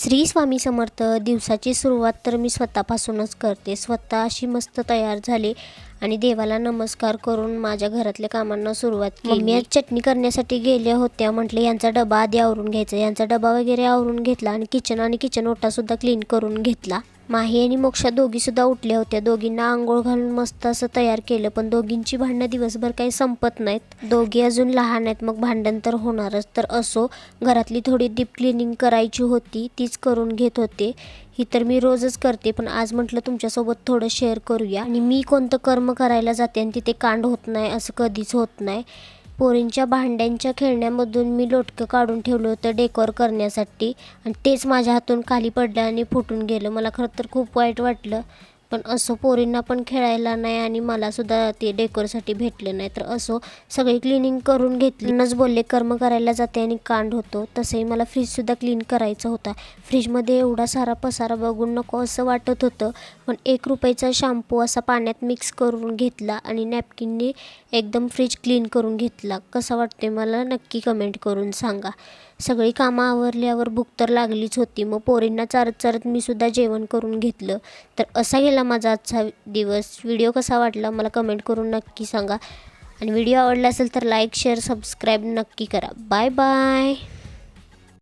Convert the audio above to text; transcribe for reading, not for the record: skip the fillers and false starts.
श्री स्वामी समर्थ. दिवसाची सुरुवात तर मी स्वतःपासूनच करते. स्वतः अशी मस्त तयार झाले आणि देवाला नमस्कार करून माझ्या घरातल्या कामांना सुरुवात केली. मी आज चटणी करण्यासाठी गेल्या होत्या. म्हटले यांचा डबा आधी आवरून घ्यायचा. यांचा डबा वगैरे आवरून घेतला आणि किचन ओटासुद्धा क्लीन करून घेतला. माही आणि मोक्षा दोघीसुद्धा उठल्या होत्या. दोघींना आंघोळ घालून मस्त असं तयार केलं. पण दोघींची भांडणं दिवसभर काही संपत नाहीत. दोघी अजून लहान आहेत, मग भांडण तर होणारच. तर असो, घरातली थोडी डीप क्लिनिंग करायची होती, तीच करून घेत होते. ही तर मी रोजच करते, पण आज म्हटलं तुमच्यासोबत थोडं शेअर करूया. आणि मी कोणतं कर्म करायला जाते आणि तिथे कांड होत नाही असं कधीच होत नाही. पोरींच्या भांड्यांच्या खेळण्यामधून मी लोटकं काढून ठेवलं होतं डेकोर करण्यासाठी आणि तेच माझ्या हातून खाली पडलं आणि फुटून गेलं. मला खरं तर खूप वाईट वाटलं, पण असो, पोरींना पण खेळायला नाही आणि मलासुद्धा ते डेकोरसाठी भेटलं नाही. तर असो, सगळी क्लिनिंग करून घेतलीनंच बोलले कर्म करायला जाते आणि कांड होतो. तसंही मला फ्रीजसुद्धा क्लीन करायचा होता. फ्रीजमध्ये एवढा सारा पसारा बघून नको असं वाटत होतं, पण 1 रुपयाचा शॅम्पू असा पाण्यात मिक्स करून घेतला आणि नॅपकिनने एकदम फ्रीज क्लीन करून घेतला. कसा वाटते मला नक्की कमेंट करून सांगा. सगळी कामं आवरल्यावर भूक तर लागलीच होती. मग पोरींना चारत मी सुद्धा जेवण करून घेतलं. तर असा गेला माझा आजचा दिवस. व्हिडिओ कसा वाटला मला कमेंट करून नक्की सांगा आणि व्हिडिओ आवडला असेल तर लाईक, शेअर, सबस्क्राईब नक्की करा. Bye bye.